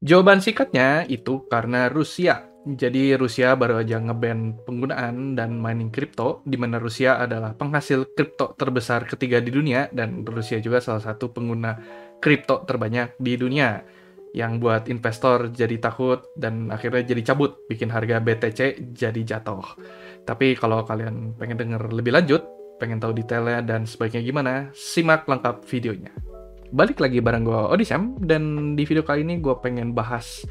Jawaban singkatnya itu karena Rusia. Jadi Rusia baru aja nge-ban penggunaan dan mining kripto, di mana Rusia adalah penghasil kripto terbesar ketiga di dunia, dan Rusia juga salah satu pengguna kripto terbanyak di dunia. Yang buat investor jadi takut dan akhirnya jadi cabut, bikin harga BTC jadi jatuh. Tapi kalau kalian pengen denger lebih lanjut, pengen tahu detailnya dan sebaiknya gimana, simak lengkap videonya. Balik lagi bareng gue Odisem, dan di video kali ini gue pengen bahas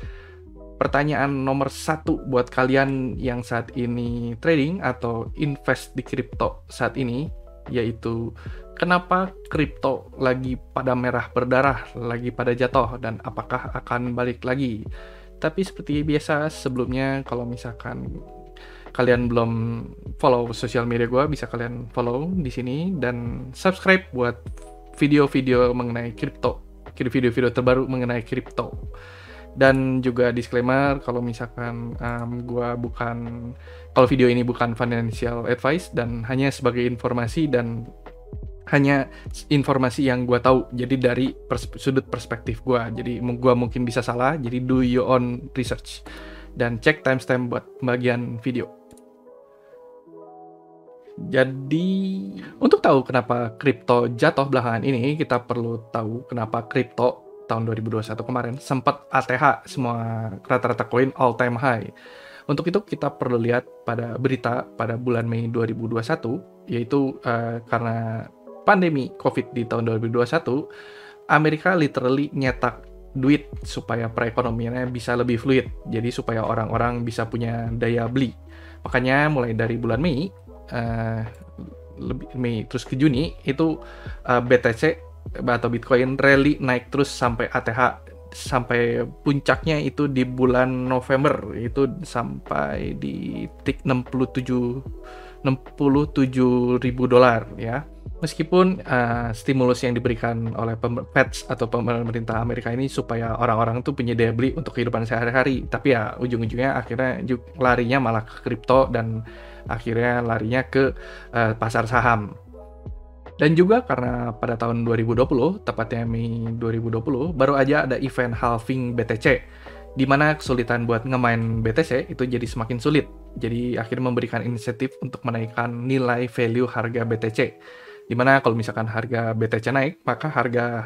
pertanyaan nomor 1 buat kalian yang saat ini trading atau invest di kripto saat ini, yaitu kenapa kripto lagi pada merah berdarah, lagi pada jatuh, dan apakah akan balik lagi. Tapi seperti biasa sebelumnya, kalau misalkan kalian belum follow sosial media gue, bisa kalian follow di sini dan subscribe buat video-video mengenai kripto, video-video terbaru mengenai kripto. Dan juga disclaimer kalau misalkan kalau video ini bukan financial advice dan hanya sebagai informasi, dan hanya informasi yang gue tahu, jadi dari sudut perspektif gue. Jadi gue mungkin bisa salah, jadi do your own research dan cek timestamp buat bagian video. Jadi, untuk tahu kenapa kripto jatuh belakangan ini, kita perlu tahu kenapa kripto tahun 2021 kemarin sempat ATH semua rata-rata koin all time high. Untuk itu kita perlu lihat pada berita pada bulan Mei 2021, yaitu karena pandemi COVID di tahun 2021, Amerika literally nyetak duit supaya perekonomiannya bisa lebih fluid, jadi supaya orang-orang bisa punya daya beli. Makanya mulai dari bulan Mei, Mei terus ke Juni itu BTC atau Bitcoin rally naik terus sampai ATH, sampai puncaknya itu di bulan November itu sampai di titik 67 ribu dolar ya. Meskipun stimulus yang diberikan oleh Fed atau pemerintah Amerika ini supaya orang-orang tuh punya daya beli untuk kehidupan sehari-hari, tapi ya ujung-ujungnya akhirnya larinya malah ke kripto dan akhirnya larinya ke pasar saham. Dan juga karena pada tahun 2020, tepatnya Mei 2020, baru aja ada event halving BTC, di mana kesulitan buat ngemain BTC itu jadi semakin sulit. Jadi akhirnya memberikan insentif untuk menaikkan nilai value harga BTC. Dimana kalau misalkan harga BTC naik, maka harga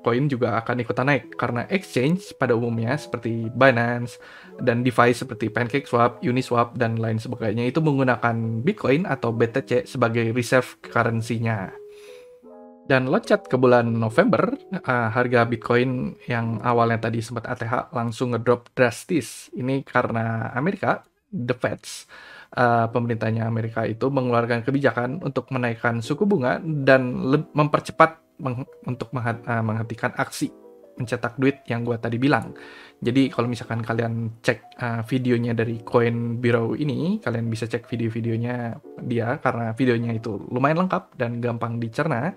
koin juga akan ikutan naik, karena exchange pada umumnya seperti Binance dan DeFi seperti PancakeSwap, Uniswap, dan lain sebagainya itu menggunakan Bitcoin atau BTC sebagai reserve currency-nya. Dan loncat ke bulan November, harga Bitcoin yang awalnya tadi sempat ATH langsung ngedrop drastis. Ini karena Amerika, the Feds, pemerintahnya Amerika itu mengeluarkan kebijakan untuk menaikkan suku bunga dan mempercepat untuk menghentikan aksi mencetak duit yang gue tadi bilang. Jadi kalau misalkan kalian cek videonya dari Coin Bureau ini, kalian bisa cek video-videonya dia karena videonya itu lumayan lengkap dan gampang dicerna.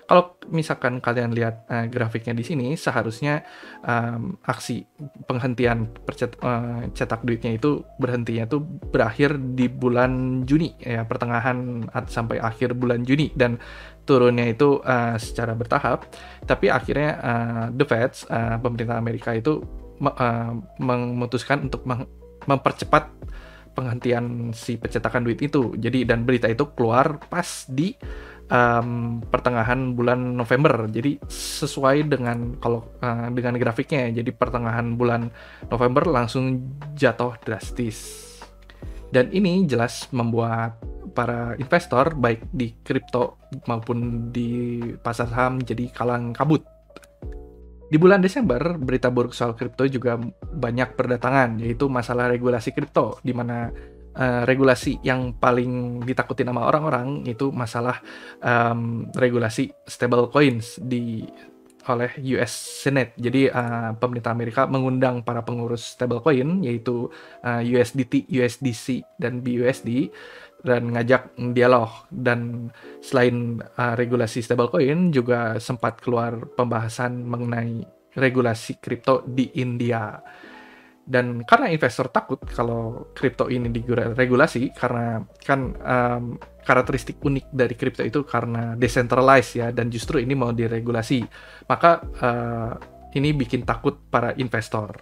Kalau misalkan kalian lihat grafiknya di sini, seharusnya aksi penghentian cetak duitnya itu berhentinya tuh berakhir di bulan Juni, ya pertengahan sampai akhir bulan Juni, dan turunnya itu secara bertahap. Tapi akhirnya the Fed, pemerintah Amerika itu memutuskan untuk mempercepat penghentian si pencetakan duit itu. Jadi dan berita itu keluar pas di pertengahan bulan November. Jadi sesuai dengan dengan grafiknya, jadi pertengahan bulan November langsung jatuh drastis. Dan ini jelas membuat para investor baik di kripto maupun di pasar saham jadi kalang kabut. Di bulan Desember, berita buruk soal kripto juga banyak berdatangan, yaitu masalah regulasi kripto, di mana regulasi yang paling ditakutin sama orang-orang itu masalah regulasi stable coins oleh US Senate. Jadi pemerintah Amerika mengundang para pengurus stablecoin, yaitu USDT, USDC, dan BUSD, dan ngajak dialog. Dan selain regulasi stablecoin, juga sempat keluar pembahasan mengenai regulasi kripto di India. Dan karena investor takut kalau kripto ini diregulasi, karena kan karakteristik unik dari kripto itu karena decentralized ya, dan justru ini mau diregulasi, maka ini bikin takut para investor.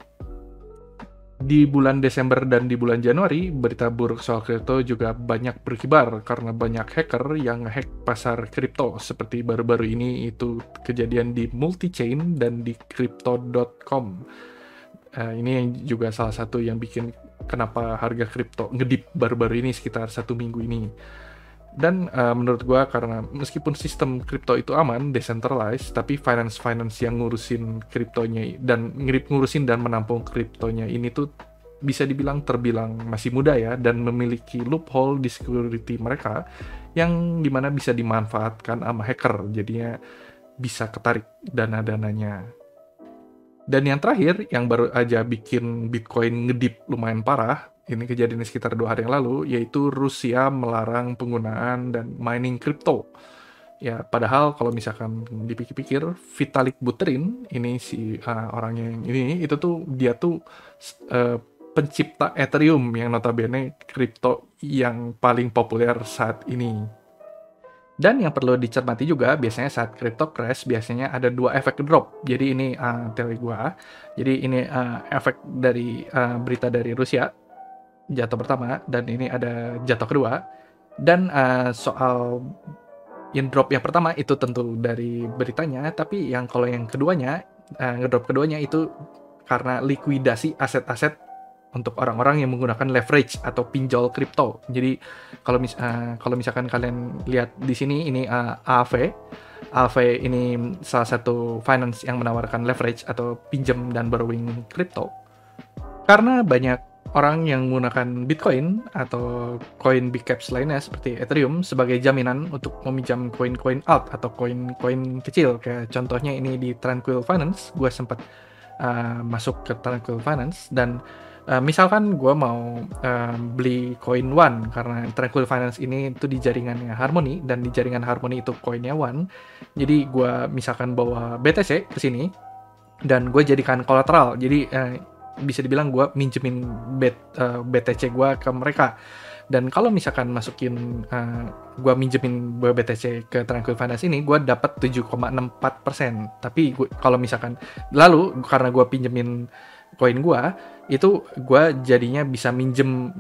Di bulan Desember dan di bulan Januari, berita buruk soal kripto juga banyak berkibar karena banyak hacker yang hack pasar kripto, seperti baru-baru ini itu kejadian di Multichain dan di Crypto.com. Ini juga salah satu yang bikin kenapa harga kripto ngedip baru-baru ini sekitar 1 minggu ini. Dan menurut gua karena meskipun sistem kripto itu aman, decentralized, tapi finance yang ngurusin kriptonya dan ngurusin dan menampung kriptonya ini tuh bisa terbilang masih muda ya, dan memiliki loophole di security mereka yang dimana bisa dimanfaatkan sama hacker, jadinya bisa ketarik dana-dananya. Dan yang terakhir, yang baru aja bikin Bitcoin ngedip lumayan parah, ini kejadian sekitar 2 hari yang lalu, yaitu Rusia melarang penggunaan dan mining kripto. Ya, padahal kalau misalkan dipikir-pikir, Vitalik Buterin, ini si orangnya yang ini, itu tuh dia tuh pencipta Ethereum yang notabene kripto yang paling populer saat ini. Dan yang perlu dicermati juga, biasanya saat crypto crash, biasanya ada 2 efek drop. Jadi ini teori gua. Jadi ini efek dari berita dari Rusia, jatuh pertama, dan ini ada jatuh kedua. Dan soal yang drop yang pertama itu tentu dari beritanya, tapi kalau yang keduanya, ngedrop keduanya itu karena likuidasi aset-aset untuk orang-orang yang menggunakan leverage atau pinjol kripto. Jadi kalau misalkan kalian lihat di sini, ini AAV ini salah satu finance yang menawarkan leverage atau pinjam dan borrowing kripto. Karena banyak orang yang menggunakan Bitcoin atau koin big caps lainnya seperti Ethereum sebagai jaminan untuk meminjam koin-koin alt atau koin-koin kecil. Kayak contohnya ini di Tranquil Finance, gue sempat masuk ke Tranquil Finance dan misalkan gue mau beli koin One, karena Tranquil Finance ini itu di jaringannya Harmony, dan di jaringan Harmony itu koinnya One. Jadi gue misalkan bawa BTC ke sini dan gue jadikan kolateral. Jadi bisa dibilang gue minjemin BTC gue ke mereka. Dan kalau misalkan masukin gue minjemin BTC ke Tranquil Finance ini, gue dapat 7,64%. Tapi kalau misalkan lalu karena gue pinjemin koin gue, itu gue jadinya bisa minjem,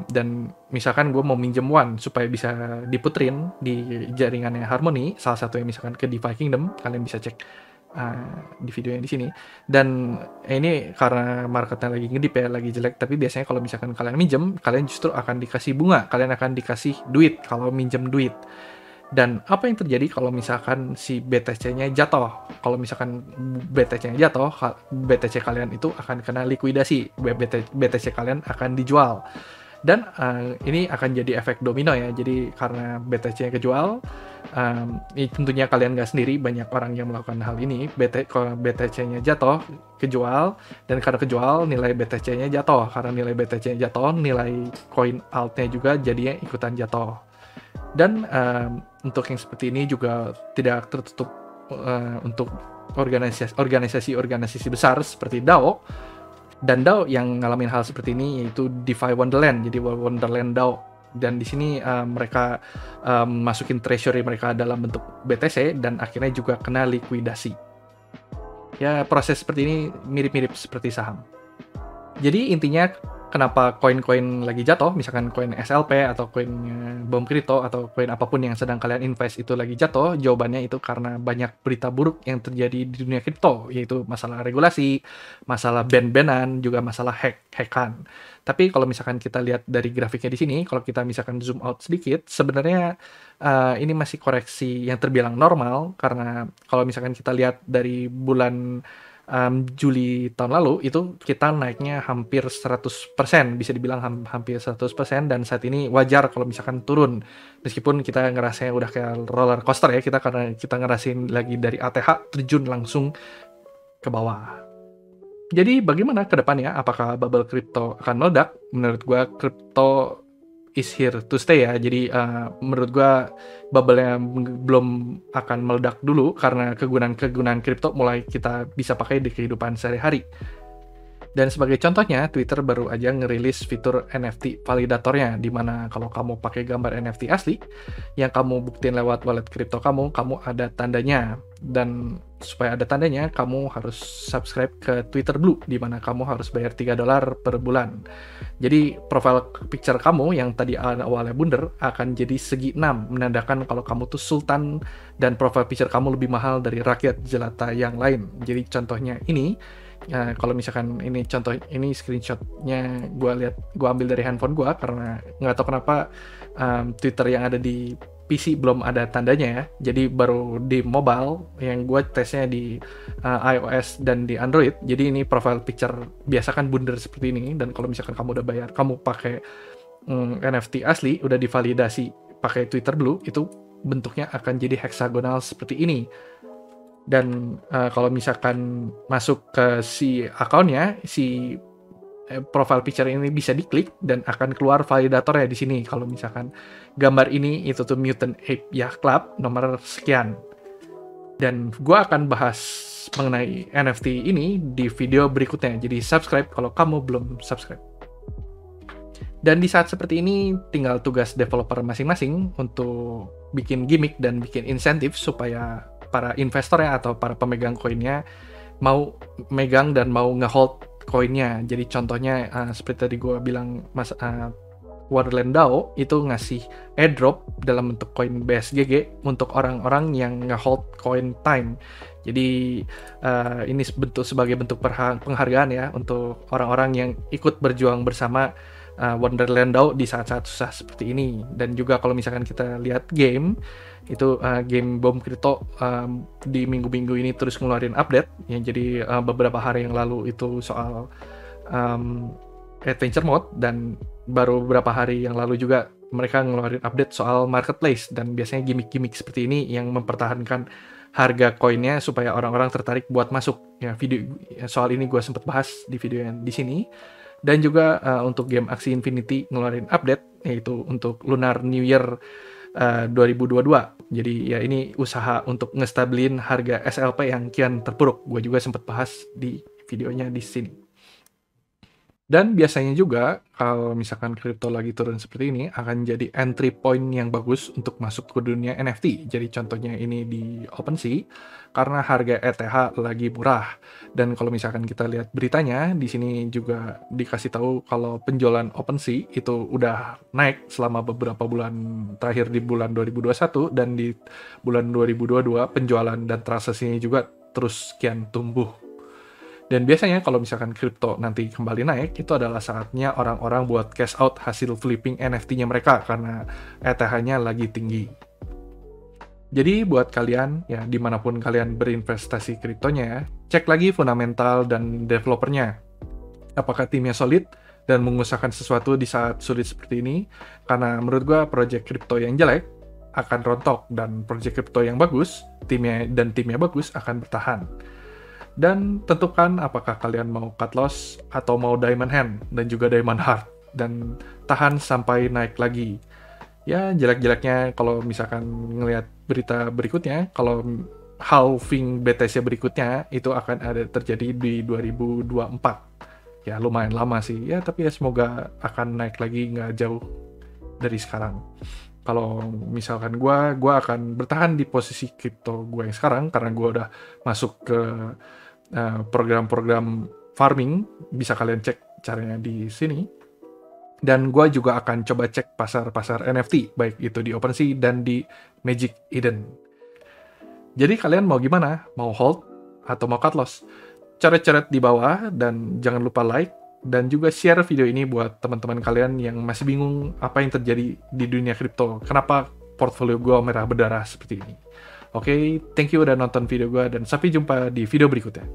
dan misalkan gue mau minjem One supaya bisa diputerin di jaringannya Harmony, salah satu yang misalkan ke DeFi Kingdom, kalian bisa cek di video yang di sini. Dan ini karena marketnya lagi ngedip ya, lagi jelek, tapi biasanya kalau misalkan kalian minjem, kalian justru akan dikasih bunga, kalian akan dikasih duit kalau minjem duit. Dan apa yang terjadi kalau misalkan si BTC-nya jatuh? Kalau misalkan BTC-nya jatuh, BTC kalian itu akan kena likuidasi, BTC kalian akan dijual. Dan ini akan jadi efek domino ya. Jadi karena BTC-nya kejual, ini tentunya kalian nggak sendiri, banyak orang yang melakukan hal ini. Kalau BTC-nya jatuh, kejual, dan karena kejual nilai BTC-nya jatuh. Karena nilai BTC-nya jatuh, nilai koin alt-nya juga jadinya ikutan jatuh. Dan untuk yang seperti ini juga tidak tertutup untuk organisasi besar seperti DAO. Dan DAO yang ngalamin hal seperti ini yaitu DeFi Wonderland, jadi Wonderland DAO. Dan di sini mereka masukin treasury mereka dalam bentuk BTC dan akhirnya juga kena likuidasi. Ya, proses seperti ini mirip-mirip seperti saham. Jadi intinya kenapa koin-koin lagi jatuh, misalkan koin SLP atau koin Bom Crypto atau koin apapun yang sedang kalian invest itu lagi jatuh, jawabannya itu karena banyak berita buruk yang terjadi di dunia kripto, yaitu masalah regulasi, masalah ban-banan, juga masalah hackan. Tapi kalau misalkan kita lihat dari grafiknya di sini, kalau kita misalkan zoom out sedikit, sebenarnya ini masih koreksi yang terbilang normal, karena kalau misalkan kita lihat dari bulan Juli tahun lalu itu kita naiknya hampir 100%, bisa dibilang hampir 100%, dan saat ini wajar kalau misalkan turun, meskipun kita ngerasanya udah kayak roller coaster ya, karena kita ngerasain lagi dari ATH terjun langsung ke bawah. Jadi bagaimana ke depannya, apakah bubble crypto akan meledak? Menurut gua crypto is here to stay ya. Jadi menurut gua bubble-nya belum akan meledak dulu, karena kegunaan kripto mulai kita bisa pakai di kehidupan sehari-hari. Dan sebagai contohnya, Twitter baru aja ngerilis fitur NFT validatornya, di mana kalau kamu pakai gambar NFT asli yang kamu buktiin lewat wallet kripto kamu ada tandanya. Dan supaya ada tandanya, kamu harus subscribe ke Twitter Blue, di mana kamu harus bayar $3 per bulan. Jadi profile picture kamu yang tadi awalnya bundar akan jadi segi 6, menandakan kalau kamu tuh sultan dan profile picture kamu lebih mahal dari rakyat jelata yang lain. Jadi contohnya ini, kalau misalkan ini contoh, ini screenshotnya gue ambil dari handphone gue karena nggak tahu kenapa Twitter yang ada di PC belum ada tandanya ya, jadi baru di mobile yang gue tesnya di iOS dan di Android. Jadi ini profile picture biasa kan bundar seperti ini, dan kalau misalkan kamu udah bayar, kamu pakai NFT asli, udah divalidasi pakai Twitter Blue, itu bentuknya akan jadi heksagonal seperti ini. Dan kalau misalkan masuk ke si akunnya, si profile picture ini bisa diklik dan akan keluar validatornya di sini. Kalau misalkan gambar ini itu tuh Mutant Ape Yacht Club nomor sekian. Dan gue akan bahas mengenai NFT ini di video berikutnya. Jadi subscribe kalau kamu belum subscribe. Dan di saat seperti ini tinggal tugas developer masing-masing untuk bikin gimmick dan bikin insentif supaya para investornya atau para pemegang koinnya mau megang dan mau ngehold koinnya. Jadi contohnya seperti tadi gue bilang, Wonderland DAO itu ngasih airdrop dalam bentuk koin BSGG untuk orang-orang yang ngehold koin time. Jadi ini sebagai bentuk penghargaan ya untuk orang-orang yang ikut berjuang bersama Wonderland DAO di saat-saat susah seperti ini. Dan juga kalau misalkan kita lihat game itu, game bom kripto di minggu-minggu ini terus ngeluarin update ya. Jadi beberapa hari yang lalu itu soal adventure mode, dan baru beberapa hari yang lalu juga mereka ngeluarin update soal marketplace. Dan biasanya gimmick-gimmick seperti ini yang mempertahankan harga koinnya supaya orang-orang tertarik buat masuk ya. Video soal ini gue sempat bahas di video yang di sini. Dan juga untuk game Axie Infinity ngeluarin update, yaitu untuk Lunar New Year 2022. Jadi ya ini usaha untuk ngestabilin harga SLP yang kian terpuruk. Gue juga sempat bahas di videonya di sini. Dan biasanya juga kalau misalkan kripto lagi turun seperti ini, akan jadi entry point yang bagus untuk masuk ke dunia NFT. Jadi contohnya ini di OpenSea, karena harga ETH lagi murah. Dan kalau misalkan kita lihat beritanya, di sini juga dikasih tahu kalau penjualan OpenSea itu udah naik selama beberapa bulan terakhir di bulan 2021, dan di bulan 2022 penjualan dan transaksinya juga terus kian tumbuh. Dan biasanya kalau misalkan kripto nanti kembali naik, itu adalah saatnya orang-orang buat cash out hasil flipping NFT-nya mereka karena ETH-nya lagi tinggi. Jadi buat kalian, ya dimanapun kalian berinvestasi kriptonya ya, cek lagi fundamental dan developernya. Apakah timnya solid dan mengusahakan sesuatu di saat sulit seperti ini? Karena menurut gue project kripto yang jelek akan rontok, dan project kripto yang bagus, timnya bagus akan bertahan. Dan tentukan apakah kalian mau cut loss atau mau diamond hand dan juga diamond heart, dan tahan sampai naik lagi. Ya jelek-jeleknya kalau misalkan ngelihat berita berikutnya, kalau halving BTC berikutnya itu akan ada terjadi di 2024. Ya lumayan lama sih ya, tapi ya semoga akan naik lagi nggak jauh dari sekarang. Kalau misalkan gue akan bertahan di posisi kripto gue yang sekarang karena gue udah masuk ke program-program farming. Bisa kalian cek caranya di sini. Dan gue juga akan coba cek pasar-pasar NFT, baik itu di OpenSea dan di Magic Eden. Jadi kalian mau gimana? Mau hold atau mau cut loss? Coret-coret di bawah, dan jangan lupa like dan juga share video ini buat teman-teman kalian yang masih bingung apa yang terjadi di dunia kripto. Kenapa portfolio gue merah berdarah seperti ini? Oke, thank you udah nonton video gue, dan sampai jumpa di video berikutnya.